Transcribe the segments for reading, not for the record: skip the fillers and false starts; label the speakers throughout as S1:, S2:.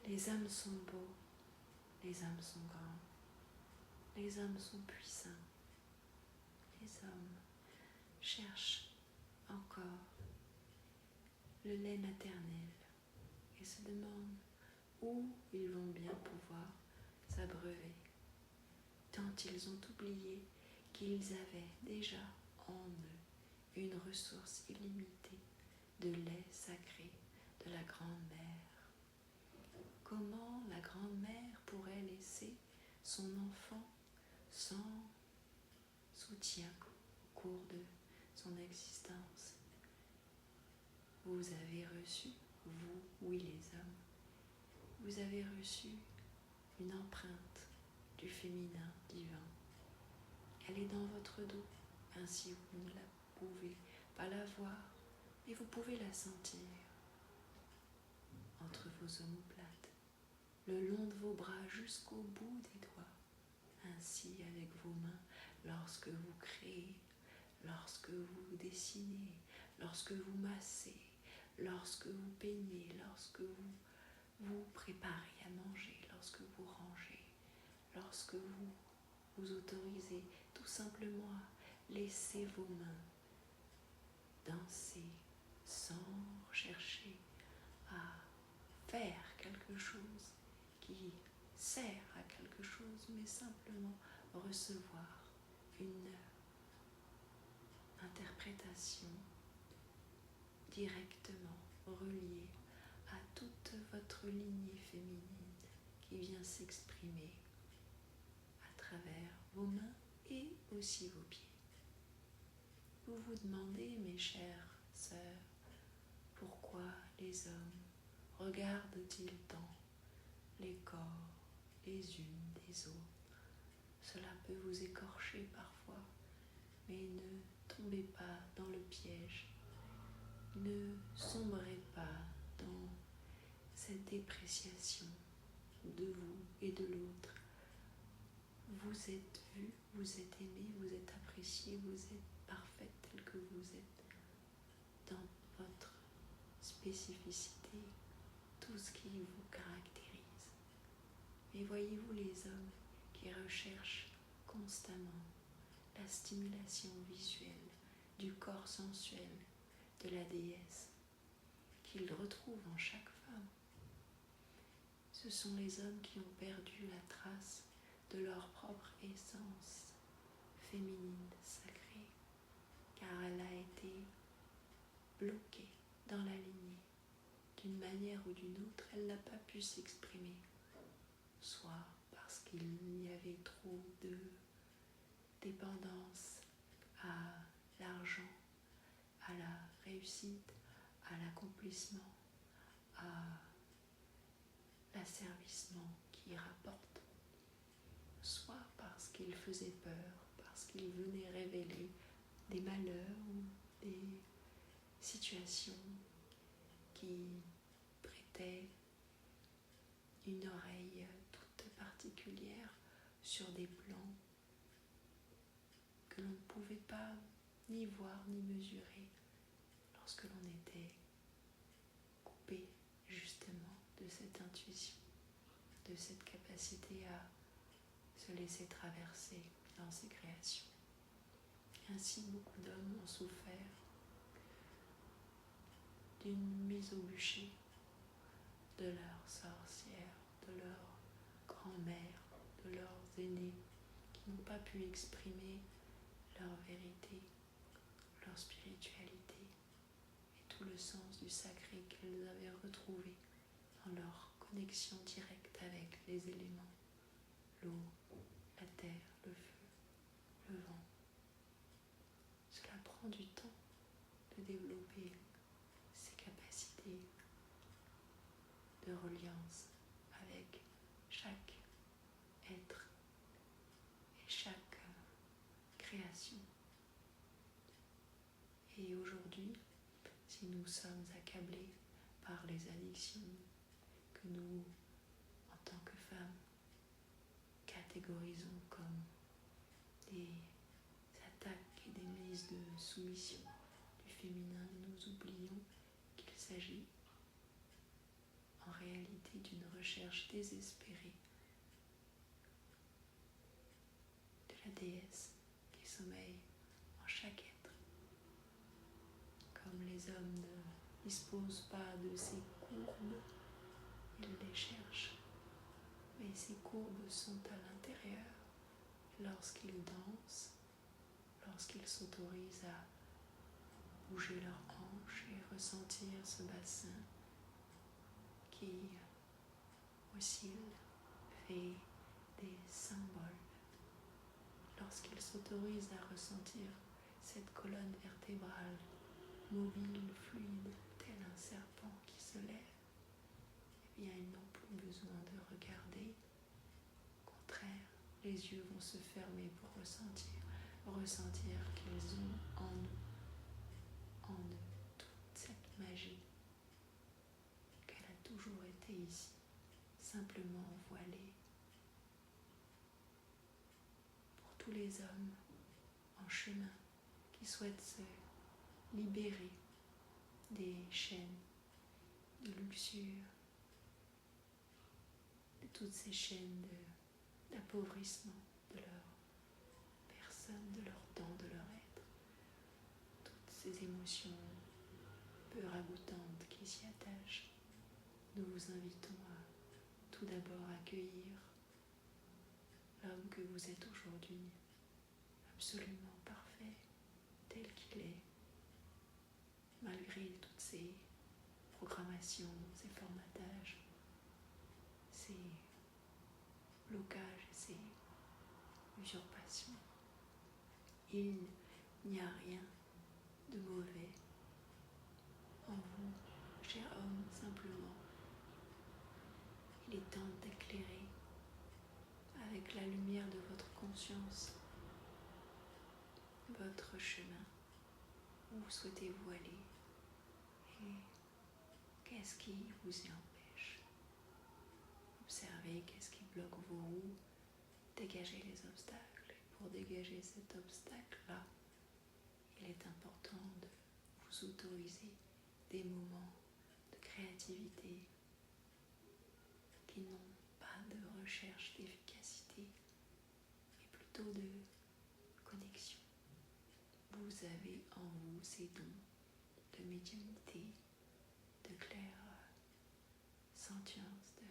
S1: Les hommes sont beaux, les hommes sont grands, les hommes sont puissants. Les hommes cherchent encore le lait maternel et se demandent où ils vont bien pouvoir s'abreuver, tant ils ont oublié qu'ils avaient déjà en eux une ressource illimitée de lait sacré de la Grande-Mère. Comment la Grande-Mère pourrait laisser son enfant sans soutien au cours de son existence? Vous avez reçu, vous, oui les hommes, vous avez reçu une empreinte du féminin divin. Elle est dans votre dos, ainsi vous ne la pouvez pas la voir, mais vous pouvez la sentir entre vos omoplates, le long de vos bras jusqu'au bout des doigts, ainsi avec vos mains, lorsque vous créez, lorsque vous dessinez, lorsque vous massez, lorsque vous peignez, lorsque vous vous préparez à manger, lorsque vous rangez, lorsque vous vous autorisez tout simplement à laisser vos mains danser sans chercher à faire quelque chose qui sert à quelque chose, mais simplement recevoir une interprétation directement reliée à toute votre lignée féminine qui vient s'exprimer à travers vos mains et aussi vos pieds. Vous vous demandez, mes chères sœurs, pourquoi les hommes regardent-ils tant les corps les unes des autres? Cela peut vous écorcher parfois, mais ne tombez pas dans le piège. Ne sombrez pas dans cette dépréciation de vous et de l'autre. Vous êtes vu, vous êtes aimé, vous êtes apprécié, vous êtes parfaite telle que vous êtes dans votre spécificité, tout ce qui vous caractérise. Mais voyez-vous les hommes qui recherchent constamment la stimulation visuelle du corps sensuel de la déesse qu'ils retrouvent en chaque femme. Ce sont les hommes qui ont perdu la trace de leur propre essence féminine sacrée, car elle a été bloquée dans la lignée. D'une manière ou d'une autre, elle n'a pas pu s'exprimer, soit parce qu'il y avait trop de dépendance à l'argent, à la réussite, à l'accomplissement, à l'asservissement qui rapporte, soit parce qu'il faisait peur, parce qu'il venait révéler des malheurs ou des situations qui prêtaient une oreille toute particulière sur des plans que l'on ne pouvait pas ni voir ni mesurer lorsque l'on était coupé justement de cette intuition, de cette capacité à se laisser traverser dans ses créations. Ainsi, beaucoup d'hommes ont souffert d'une mise au bûcher de leurs sorcières, de leurs grand-mères, de leurs aînés qui n'ont pas pu exprimer leur vérité, leur spiritualité et tout le sens du sacré qu'elles avaient retrouvé dans leur connexion directe avec les éléments, l'eau, la terre, le feu, le vent. Cela prend du temps de développer ces capacités de reliance avec chaque être et chaque création. Et aujourd'hui, si nous sommes accablés par les addictions que nous, en tant que femmes, catégorisons comme des attaques et des mises de soumission du féminin, nous oublions qu'il s'agit en réalité rempli d'une recherche désespérée de la déesse qui sommeille en chaque être. Comme les hommes ne disposent pas de ces courbes, ils les cherchent, mais ces courbes sont à l'intérieur. Lorsqu'ils dansent, lorsqu'ils s'autorisent à bouger leurs hanches et ressentir ce bassin qui oscille, fait des symboles. Lorsqu'ils s'autorisent à ressentir cette colonne vertébrale mobile, fluide, tel un serpent qui se lève, eh bien ils n'ont plus besoin de regarder. Au contraire, les yeux vont se fermer pour ressentir qu'ils ont en eux toute cette magie, qu'elle a toujours été ici, simplement voilée. Pour tous les hommes en chemin qui souhaitent se libérer des chaînes de luxure, de toutes ces chaînes d'appauvrissement de leur personne, de leur temps, de leur être, toutes ces émotions peu ragoûtantes qui s'y attachent. Nous vous invitons à tout d'abord accueillir l'homme que vous êtes aujourd'hui, absolument parfait, tel qu'il est, malgré toutes ces programmations, ces formatages, ces blocages et ces usurpations. Il n'y a rien de mauvais en vous, cher homme, simplement. Il est temps d'éclairer avec la lumière de votre conscience votre chemin, où souhaitez-vous aller et qu'est-ce qui vous y empêche. Observez qu'est-ce qui bloque vos roues, dégagez les obstacles. Et pour dégager cet obstacle-là, il est important de vous autoriser des moments de créativité qui n'ont pas de recherche d'efficacité, mais plutôt de connexion. Vous avez en vous ces dons de médiumnité, de claire sentience, de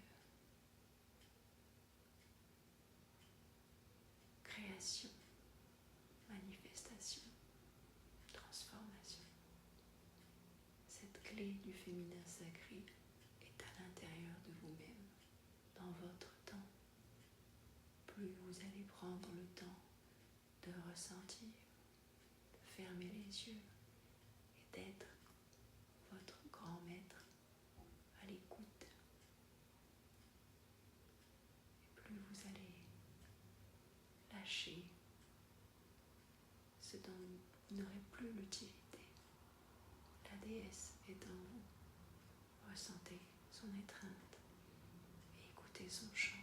S1: création, manifestation, transformation. Cette clé du féminin sacré est à l'intérieur de vous-même, dans votre temps. Plus vous allez prendre le temps de ressentir, de fermer les yeux et d'être votre grand maître à l'écoute, et plus vous allez lâcher ce dont vous n'aurez plus l'utilité. La déesse est en vous. Ressentez son étreinte et écoutez son chant.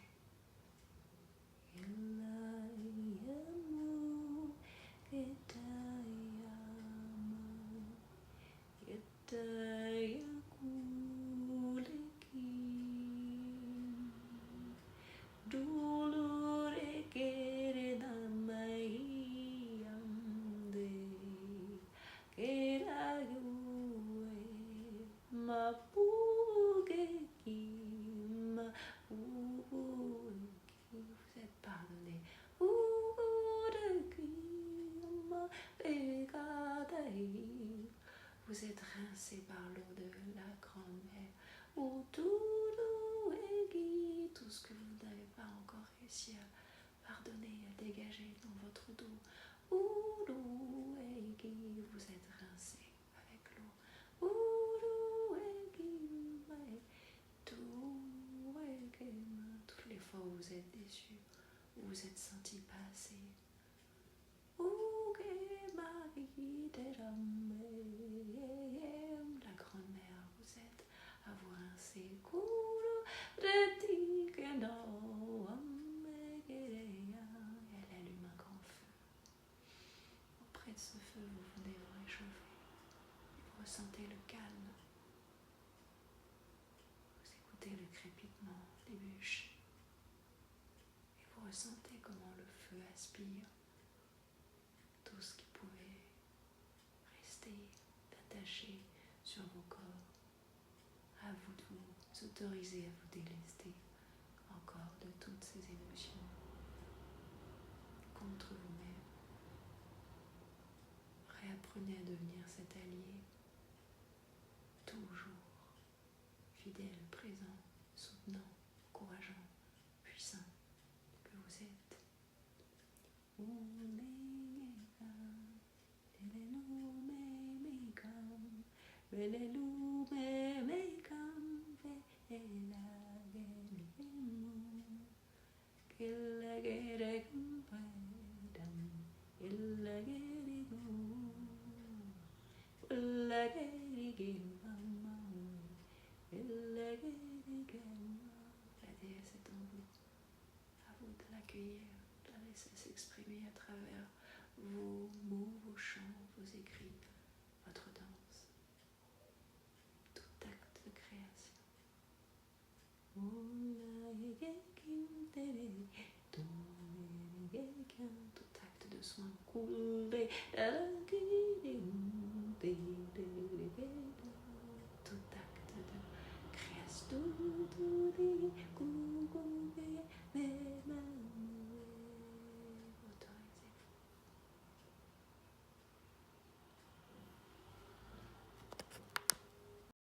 S1: Vous êtes pardonné. Vous êtes rincé par l'eau de la grand-mère. Tout ce que vous n'avez pas encore réussi à pardonner, à dégager dans votre dos. Vous êtes rincé avec l'eau. Toutes les fois où vous êtes déçu, où vous êtes senti pas assez. La grand-mère, vous êtes à vous rincer. Elle allume un grand feu. Auprès de ce feu, vous venez vous réchauffer. Vous ressentez le calme. Vous écoutez le crépitement ressentez comment le feu aspire tout ce qui pouvait rester attaché sur vos corps. À vous de vous autoriser à vous délester encore de toutes ces émotions contre vous-même. Réapprenez à devenir cet allié, toujours fidèle, présent, soutenant, encourageant, puissant que vous êtes. La déesse est en vous. À vous de l'accueillir, de la laisser s'exprimer à travers vos mots, vos chants, vos écrits, votre danse. Tout acte de création. Tout acte de soin. Tout acte de création.